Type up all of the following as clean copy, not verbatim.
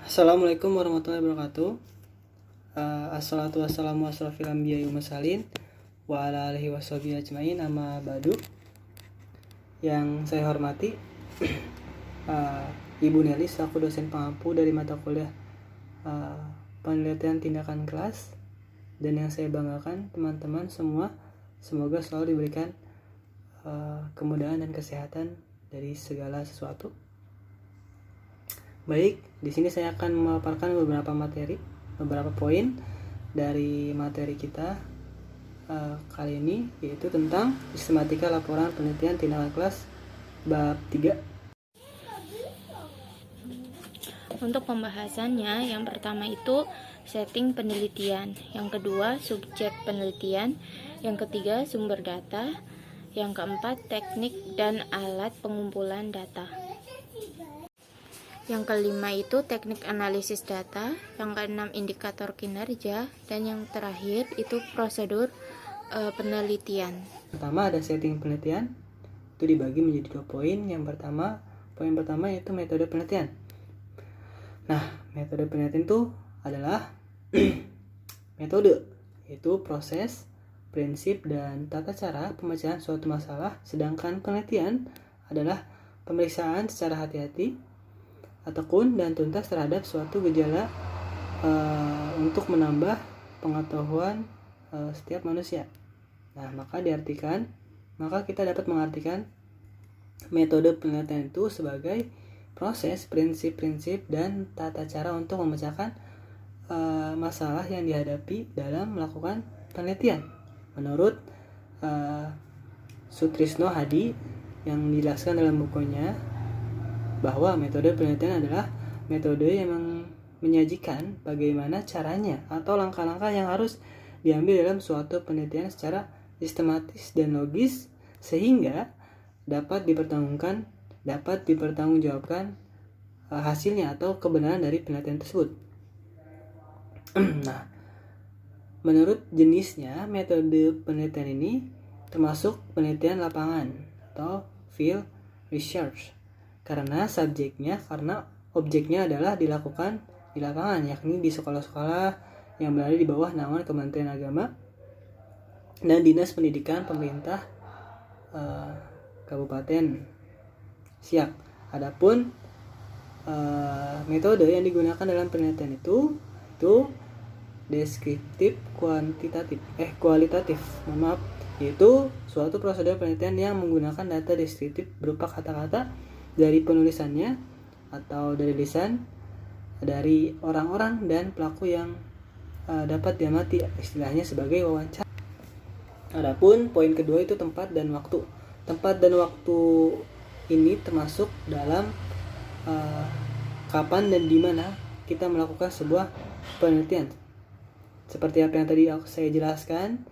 Assalamualaikum warahmatullahi wabarakatuh. Assalatu wassalamu asrofil anbiya'i wal mursalin wa ala alihi washabihi ajmain, amma ba'du. Yang saya hormati Ibu Nelly selaku dosen pengampu dari mata kuliah penelitian tindakan kelas, dan yang saya banggakan teman-teman semua semoga selalu diberikan kemudahan dan kesehatan dari segala sesuatu. Baik, di sini saya akan memaparkan beberapa poin dari materi kita kali ini, yaitu tentang sistematika laporan penelitian tindakan kelas bab 3. Untuk pembahasannya, yang pertama itu setting penelitian, yang kedua subjek penelitian, yang ketiga sumber data, yang keempat teknik dan alat pengumpulan data, yang kelima itu teknik analisis data, yang keenam indikator kinerja, dan yang terakhir itu prosedur penelitian. Pertama ada setting penelitian, itu dibagi menjadi 2 poin. Poin pertama yaitu metode penelitian. Nah, metode penelitian itu adalah metode, yaitu proses, prinsip, dan tata cara pemecahan suatu masalah, sedangkan penelitian adalah pemeriksaan secara hati-hati, tekun, dan tuntas terhadap suatu gejala untuk menambah pengetahuan setiap manusia. Nah, maka kita dapat mengartikan metode penelitian itu sebagai proses, prinsip-prinsip, dan tata cara untuk memecahkan masalah yang dihadapi dalam melakukan penelitian. Menurut Sutrisno Hadi yang dijelaskan dalam bukunya bahwa metode penelitian adalah metode yang menyajikan bagaimana caranya atau langkah-langkah yang harus diambil dalam suatu penelitian secara sistematis dan logis, sehingga dapat dipertanggungjawabkan hasilnya atau kebenaran dari penelitian tersebut. Nah, menurut jenisnya, metode penelitian ini termasuk penelitian lapangan atau field research karena objeknya adalah dilakukan di lapangan, yakni di sekolah-sekolah yang berada di bawah naungan Kementerian Agama dan Dinas Pendidikan pemerintah Kabupaten Siak. Adapun metode yang digunakan dalam penelitian itu deskriptif kualitatif, yaitu suatu prosedur penelitian yang menggunakan data deskriptif berupa kata-kata dari penulisannya atau dari lisan dari orang-orang dan pelaku yang dapat diamati, istilahnya sebagai wawancara. Adapun poin kedua itu tempat dan waktu. Tempat dan waktu ini termasuk dalam kapan dan di mana kita melakukan sebuah penelitian. Seperti apa yang tadi saya jelaskan,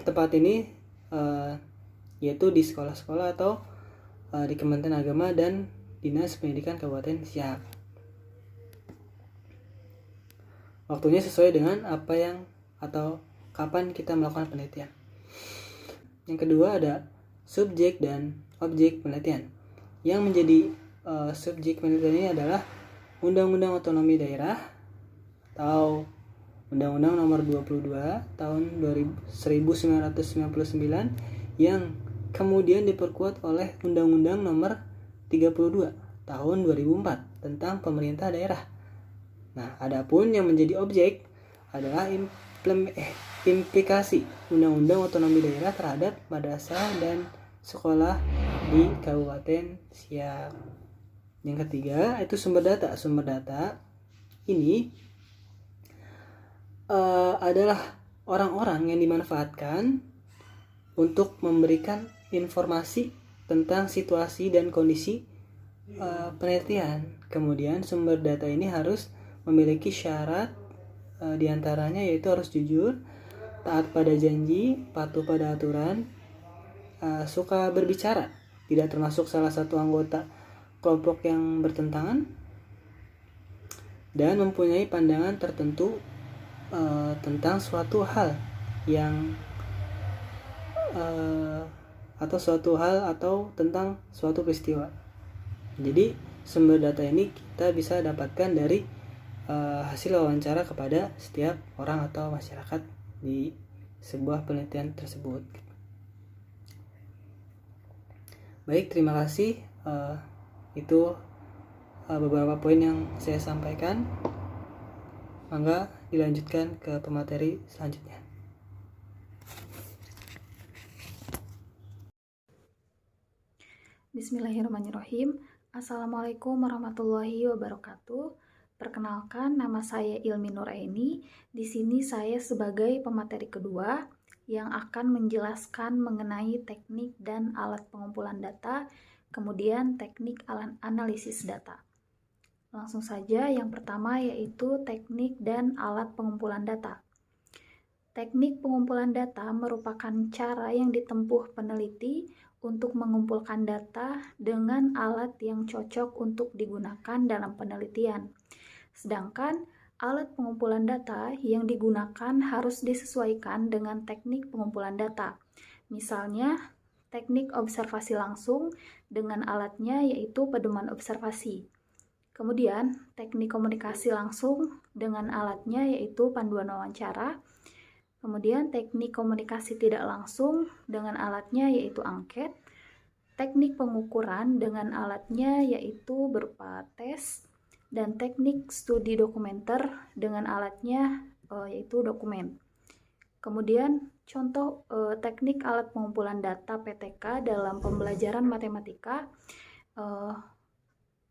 tempat ini yaitu di sekolah-sekolah atau di Kementerian Agama dan Dinas Pendidikan Kabupaten Siak. Waktunya sesuai dengan kapan kita melakukan penelitian. Yang kedua ada subjek dan objek penelitian. Yang menjadi subjek penelitian ini adalah Undang-Undang Otonomi Daerah atau Undang-Undang Nomor 22 Tahun 1999 yang kemudian diperkuat oleh Undang-Undang Nomor 32 Tahun 2004 tentang pemerintah daerah. Nah, adapun yang menjadi objek adalah implikasi Undang-Undang Otonomi Daerah terhadap madrasah dan sekolah di Kabupaten Siak. Yang ketiga itu sumber data. Sumber data ini adalah orang-orang yang dimanfaatkan untuk memberikan informasi tentang situasi dan kondisi penelitian. Kemudian sumber data ini harus memiliki syarat diantaranya yaitu harus jujur, taat pada janji, patuh pada aturan, suka berbicara, tidak termasuk salah satu anggota kelompok yang bertentangan, dan mempunyai pandangan tertentu tentang suatu hal atau tentang suatu peristiwa. Jadi sumber data ini kita bisa dapatkan dari hasil wawancara kepada setiap orang atau masyarakat di sebuah penelitian tersebut. Baik, terima kasih. Itu beberapa poin yang saya sampaikan. Mangga dilanjutkan ke pemateri selanjutnya. Bismillahirrahmanirrahim. Assalamualaikum warahmatullahi wabarakatuh. Perkenalkan, nama saya Ilmi Nuraini. Di sini saya sebagai pemateri kedua yang akan menjelaskan mengenai teknik dan alat pengumpulan data, kemudian teknik analisis data. Langsung saja, yang pertama yaitu teknik dan alat pengumpulan data. Teknik pengumpulan data merupakan cara yang ditempuh peneliti untuk mengumpulkan data dengan alat yang cocok untuk digunakan dalam penelitian. Sedangkan alat pengumpulan data yang digunakan harus disesuaikan dengan teknik pengumpulan data. Misalnya, teknik observasi langsung dengan alatnya yaitu pedoman observasi. Kemudian, teknik komunikasi langsung dengan alatnya yaitu panduan wawancara. Kemudian, teknik komunikasi tidak langsung dengan alatnya yaitu angket. Teknik pengukuran dengan alatnya yaitu berupa tes. Dan teknik studi dokumenter dengan alatnya yaitu dokumen. Kemudian contoh teknik alat pengumpulan data PTK dalam pembelajaran matematika.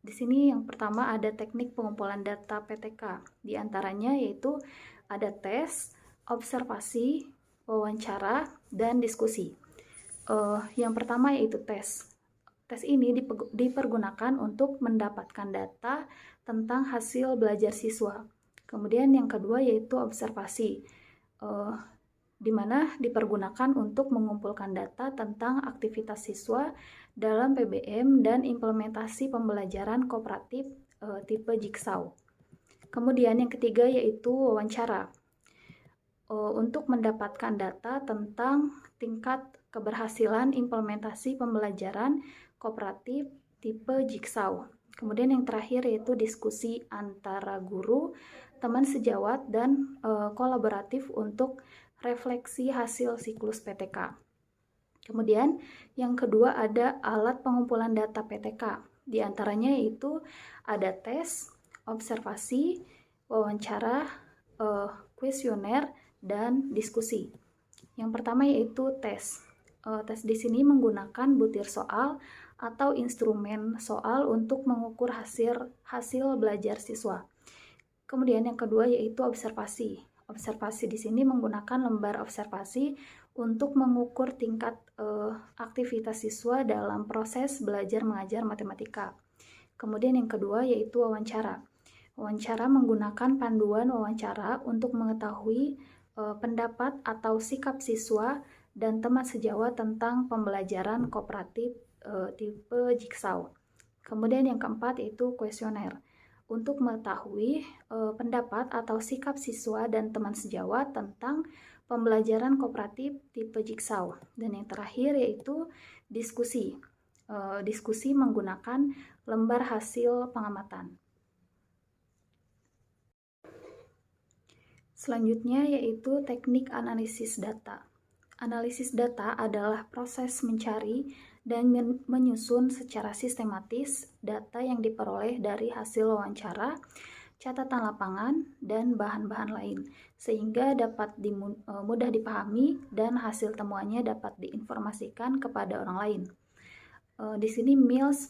Di sini yang pertama ada teknik pengumpulan data PTK. Di antaranya yaitu ada tes, observasi, wawancara, dan diskusi. Yang pertama yaitu tes. Tes ini dipergunakan untuk mendapatkan data tentang hasil belajar siswa. Kemudian yang kedua yaitu observasi, di mana dipergunakan untuk mengumpulkan data tentang aktivitas siswa dalam PBM dan implementasi pembelajaran kooperatif tipe Jigsaw. Kemudian yang ketiga yaitu wawancara, untuk mendapatkan data tentang tingkat keberhasilan implementasi pembelajaran kooperatif tipe Jigsaw. Kemudian yang terakhir yaitu diskusi antara guru, teman sejawat, dan kolaboratif untuk refleksi hasil siklus PTK. Kemudian yang kedua ada alat pengumpulan data PTK. Di antaranya yaitu ada tes, observasi, wawancara, kuesioner, dan diskusi. Yang pertama yaitu tes. Tes di sini menggunakan butir soal atau instrumen soal untuk mengukur hasil belajar siswa. Kemudian yang kedua yaitu observasi. Observasi di sini menggunakan lembar observasi untuk mengukur tingkat aktivitas siswa dalam proses belajar mengajar matematika. Kemudian yang kedua yaitu wawancara. Wawancara menggunakan panduan wawancara untuk mengetahui pendapat atau sikap siswa dan teman sejawat tentang pembelajaran kooperatif tipe Jigsaw. Kemudian yang keempat yaitu kuesioner, untuk mengetahui pendapat atau sikap siswa dan teman sejawat tentang pembelajaran kooperatif tipe Jigsaw. Dan yang terakhir yaitu diskusi. Diskusi menggunakan lembar hasil pengamatan. Selanjutnya yaitu teknik analisis data. Analisis data adalah proses mencari dan menyusun secara sistematis data yang diperoleh dari hasil wawancara, catatan lapangan, dan bahan-bahan lain, sehingga dapat mudah dipahami dan hasil temuannya dapat diinformasikan kepada orang lain. Di sini Mills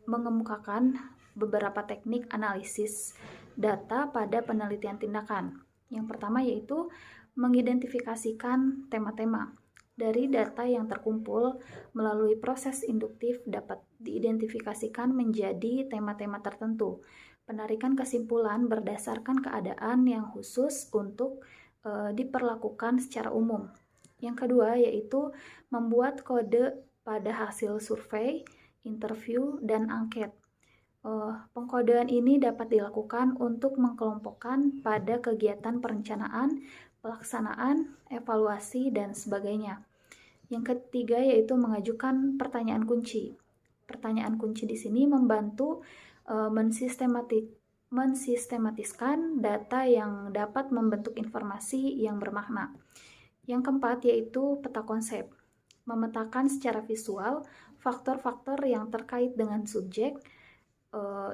mengemukakan beberapa teknik analisis data pada penelitian tindakan. Yang pertama yaitu mengidentifikasikan tema-tema. Dari data yang terkumpul melalui proses induktif dapat diidentifikasikan menjadi tema-tema tertentu. Penarikan kesimpulan berdasarkan keadaan yang khusus untuk diperlakukan secara umum. Yang kedua yaitu membuat kode pada hasil survei, interview, dan angket. Pengkodean ini dapat dilakukan untuk mengkelompokkan pada kegiatan perencanaan, pelaksanaan, evaluasi, dan sebagainya. Yang ketiga yaitu mengajukan pertanyaan kunci. Pertanyaan kunci di sini membantu mensistematiskan data yang dapat membentuk informasi yang bermakna. Yang keempat yaitu peta konsep, memetakan secara visual faktor-faktor yang terkait dengan subjek,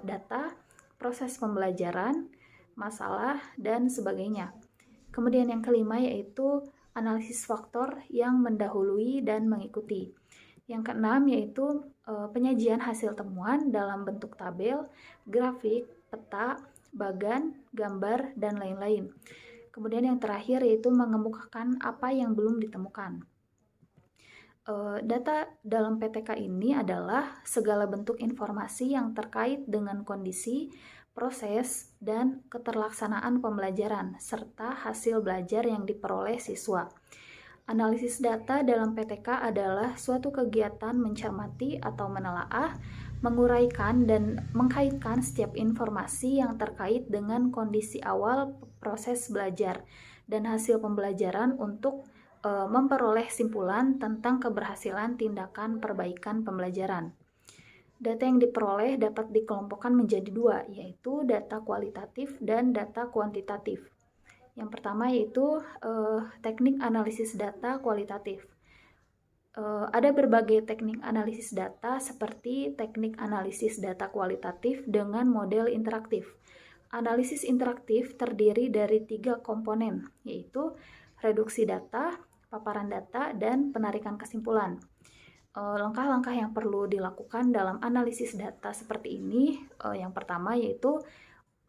data, proses pembelajaran, masalah, dan sebagainya. Kemudian yang kelima yaitu analisis faktor yang mendahului dan mengikuti. Yang keenam yaitu penyajian hasil temuan dalam bentuk tabel, grafik, peta, bagan, gambar, dan lain-lain. Kemudian yang terakhir yaitu mengemukakan apa yang belum ditemukan. Data dalam PTK ini adalah segala bentuk informasi yang terkait dengan kondisi, proses, dan keterlaksanaan pembelajaran, serta hasil belajar yang diperoleh siswa. Analisis data dalam PTK adalah suatu kegiatan mencermati atau menelaah, menguraikan, dan mengkaitkan setiap informasi yang terkait dengan kondisi awal proses belajar dan hasil pembelajaran untuk memperoleh simpulan tentang keberhasilan tindakan perbaikan pembelajaran. Data yang diperoleh dapat dikelompokkan menjadi dua, yaitu data kualitatif dan data kuantitatif. Yang pertama yaitu teknik analisis data kualitatif. Ada berbagai teknik analisis data seperti teknik analisis data kualitatif dengan model interaktif. Analisis interaktif terdiri dari 3 komponen, yaitu reduksi data, paparan data, dan penarikan kesimpulan. Langkah-langkah yang perlu dilakukan dalam analisis data seperti ini, yang pertama yaitu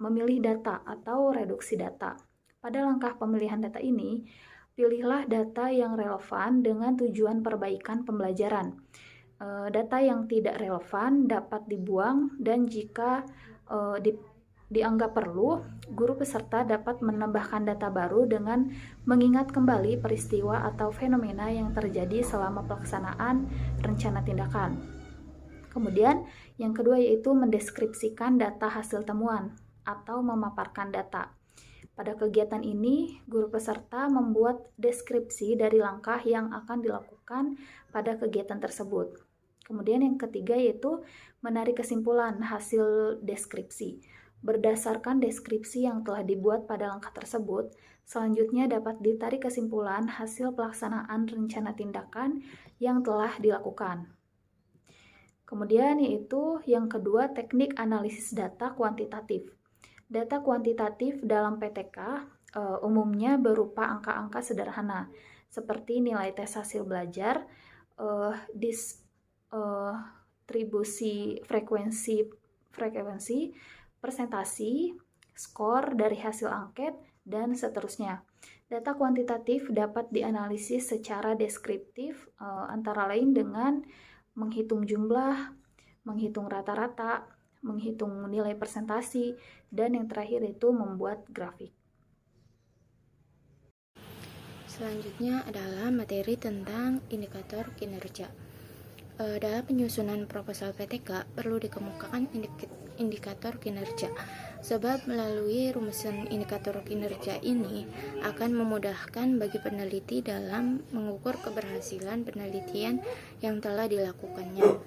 memilih data atau reduksi data. Pada langkah pemilihan data ini, pilihlah data yang relevan dengan tujuan perbaikan pembelajaran. Data yang tidak relevan dapat dibuang dan jika dianggap perlu, guru peserta dapat menambahkan data baru dengan mengingat kembali peristiwa atau fenomena yang terjadi selama pelaksanaan rencana tindakan. Kemudian, yang kedua yaitu mendeskripsikan data hasil temuan atau memaparkan data. Pada kegiatan ini, guru peserta membuat deskripsi dari langkah yang akan dilakukan pada kegiatan tersebut. Kemudian yang ketiga yaitu menarik kesimpulan hasil deskripsi. Berdasarkan deskripsi yang telah dibuat pada langkah tersebut, selanjutnya dapat ditarik kesimpulan hasil pelaksanaan rencana tindakan yang telah dilakukan. Kemudian yaitu yang kedua teknik analisis data kuantitatif. Data kuantitatif dalam PTK umumnya berupa angka-angka sederhana seperti nilai tes hasil belajar, distribusi frekuensi, presentasi, skor dari hasil angket, dan seterusnya. Data kuantitatif dapat dianalisis secara deskriptif, antara lain dengan menghitung jumlah, menghitung rata-rata, menghitung nilai presentasi, dan yang terakhir itu membuat grafik. Selanjutnya adalah materi tentang indikator kinerja. Dalam penyusunan proposal PTK perlu dikemukakan indikator kinerja, sebab melalui rumusan indikator kinerja ini akan memudahkan bagi peneliti dalam mengukur keberhasilan penelitian yang telah dilakukannya.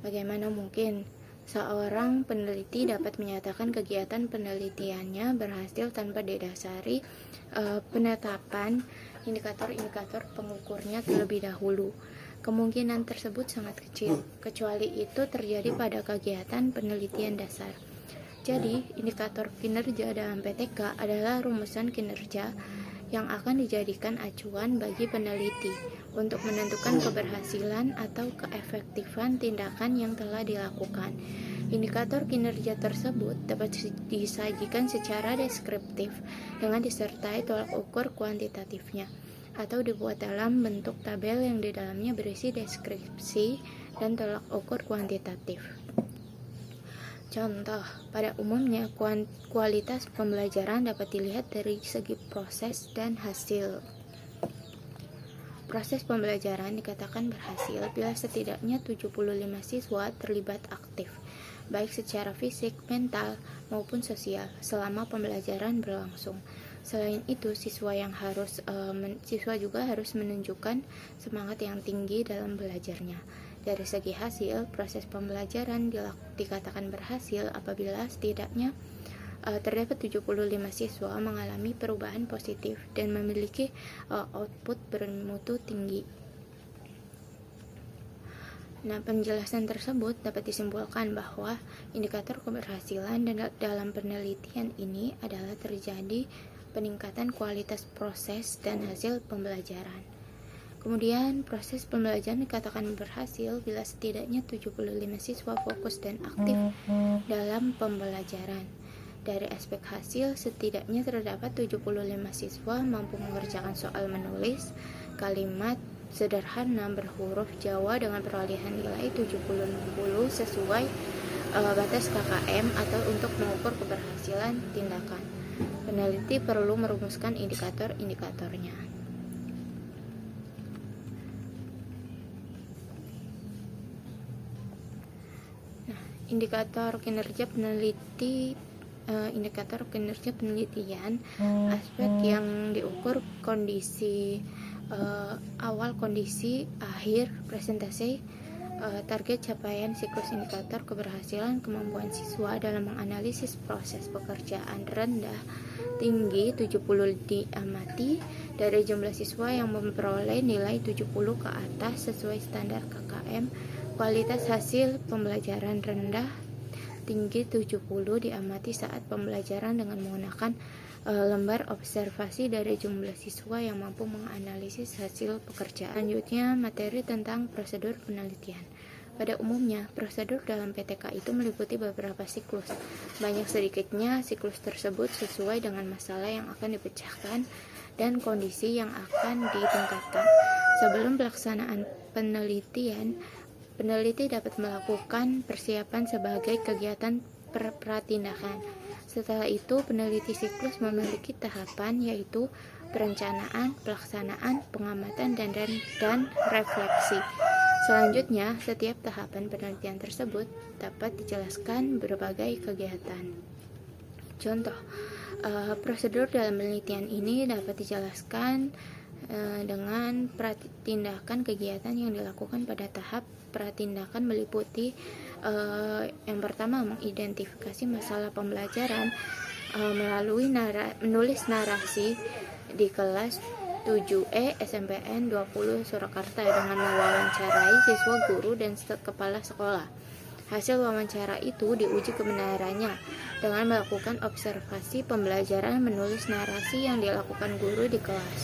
Bagaimana mungkin seorang peneliti dapat menyatakan kegiatan penelitiannya berhasil tanpa didasari penetapan indikator-indikator pengukurnya terlebih dahulu? Kemungkinan tersebut sangat kecil, kecuali itu terjadi pada kegiatan penelitian dasar. Jadi, indikator kinerja dalam PTK adalah rumusan kinerja yang akan dijadikan acuan bagi peneliti untuk menentukan keberhasilan atau keefektifan tindakan yang telah dilakukan. Indikator kinerja tersebut dapat disajikan secara deskriptif dengan disertai tolak ukur kuantitatifnya, atau dibuat dalam bentuk tabel yang di dalamnya berisi deskripsi dan tolak ukur kuantitatif. Contoh, pada umumnya kualitas pembelajaran dapat dilihat dari segi proses dan hasil. Proses pembelajaran dikatakan berhasil bila setidaknya 75 siswa terlibat aktif, baik secara fisik, mental, maupun sosial selama pembelajaran berlangsung. Selain itu, siswa juga harus menunjukkan semangat yang tinggi dalam belajarnya. Dari segi hasil, proses pembelajaran dikatakan berhasil apabila setidaknya terdapat 75 siswa mengalami perubahan positif dan memiliki output bermutu tinggi. Nah, penjelasan tersebut dapat disimpulkan bahwa indikator keberhasilan dalam penelitian ini adalah terjadi peningkatan kualitas proses dan hasil pembelajaran. Kemudian, proses pembelajaran dikatakan berhasil bila setidaknya 75 siswa fokus dan aktif dalam pembelajaran. Dari aspek hasil, setidaknya terdapat 75 siswa mampu mengerjakan soal menulis kalimat sederhana berhuruf Jawa dengan perolehan nilai 70-60 sesuai batas KKM atau untuk mengukur keberhasilan tindakan. Peneliti perlu merumuskan indikator-indikatornya. Indikator kinerja penelitian, aspek yang diukur kondisi awal, kondisi akhir, presentasi, target capaian siklus indikator keberhasilan kemampuan siswa dalam menganalisis proses pekerjaan rendah, tinggi 70 diamati dari jumlah siswa yang memperoleh nilai 70 ke atas sesuai standar KKM. Kualitas hasil pembelajaran rendah, tinggi 70 diamati saat pembelajaran dengan menggunakan lembar observasi dari jumlah siswa yang mampu menganalisis hasil pekerjaan. Selanjutnya, materi tentang prosedur penelitian. Pada umumnya, prosedur dalam PTK itu meliputi beberapa siklus. Banyak sedikitnya siklus tersebut sesuai dengan masalah yang akan dipecahkan dan kondisi yang akan ditingkatkan. Sebelum pelaksanaan penelitian, peneliti dapat melakukan persiapan sebagai kegiatan pratindakan. Setelah itu, peneliti siklus memiliki tahapan yaitu perencanaan, pelaksanaan, pengamatan, dan refleksi. Selanjutnya, setiap tahapan penelitian tersebut dapat dijelaskan berbagai kegiatan. Contoh, prosedur dalam penelitian ini dapat dijelaskan dengan tindakan kegiatan yang dilakukan pada tahap pratindakan meliputi yang pertama, mengidentifikasi masalah pembelajaran melalui menulis narasi di kelas 7E SMPN 20 Surakarta dengan mewawancarai siswa, guru, dan kepala sekolah. Hasil wawancara itu diuji kebenarannya dengan melakukan observasi pembelajaran menulis narasi yang dilakukan guru di kelas.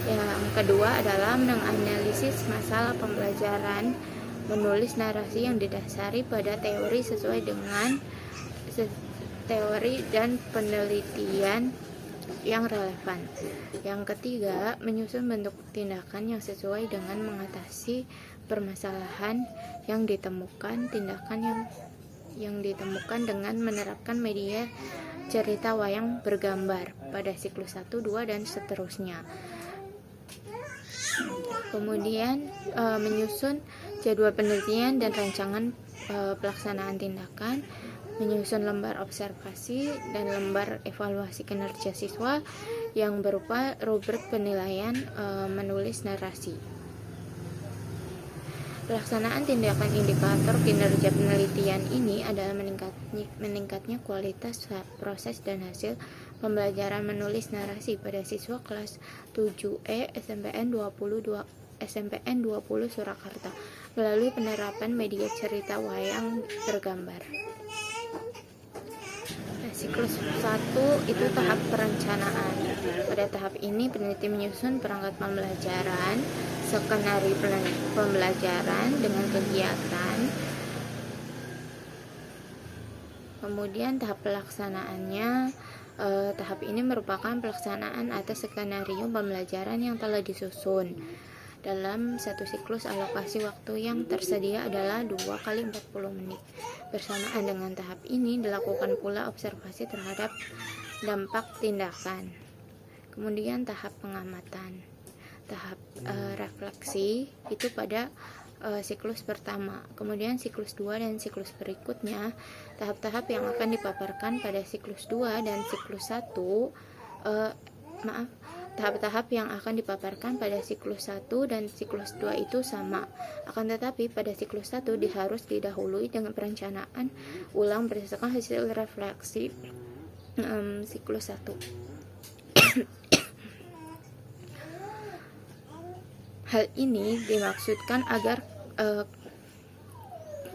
Yang kedua adalah menganalisis masalah pembelajaran menulis narasi yang didasari pada teori sesuai dengan teori dan penelitian yang relevan. Yang ketiga, menyusun bentuk tindakan yang sesuai dengan mengatasi permasalahan yang ditemukan. Tindakan yang ditemukan dengan menerapkan media cerita wayang bergambar pada siklus 1, 2, dan seterusnya. Kemudian menyusun jadwal penelitian dan rancangan pelaksanaan tindakan, menyusun lembar observasi dan lembar evaluasi kinerja siswa yang berupa rubrik penilaian menulis narasi. Pelaksanaan tindakan indikator kinerja penelitian ini adalah meningkatnya kualitas proses dan hasil pembelajaran menulis narasi pada siswa kelas 7E SMPN 20 Surakarta melalui penerapan media cerita wayang bergambar. Siklus 1 itu tahap perencanaan. Pada tahap ini peneliti menyusun perangkat pembelajaran, skenario pembelajaran dengan kegiatan. Kemudian tahap pelaksanaannya, tahap ini merupakan pelaksanaan atas skenario pembelajaran yang telah disusun. Dalam satu siklus, alokasi waktu yang tersedia adalah 2 kali 40 menit. Bersamaan dengan tahap ini dilakukan pula observasi terhadap dampak tindakan. Kemudian tahap pengamatan. Tahap refleksi itu pada siklus pertama. Kemudian siklus 2 dan siklus berikutnya, tahap-tahap yang akan dipaparkan pada siklus 2 dan siklus 1 Tahap-tahap yang akan dipaparkan pada siklus 1 dan siklus 2 itu sama. Akan tetapi pada siklus 1 harus didahului dengan perencanaan ulang berdasarkan hasil refleksi siklus 1. Hal ini dimaksudkan agar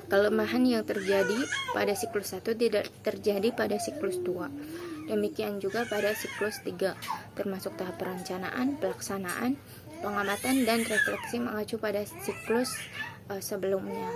kelemahan yang terjadi pada siklus 1 tidak terjadi pada siklus 2. Demikian juga pada siklus 3, termasuk tahap perencanaan, pelaksanaan, pengamatan, dan refleksi mengacu pada siklus sebelumnya.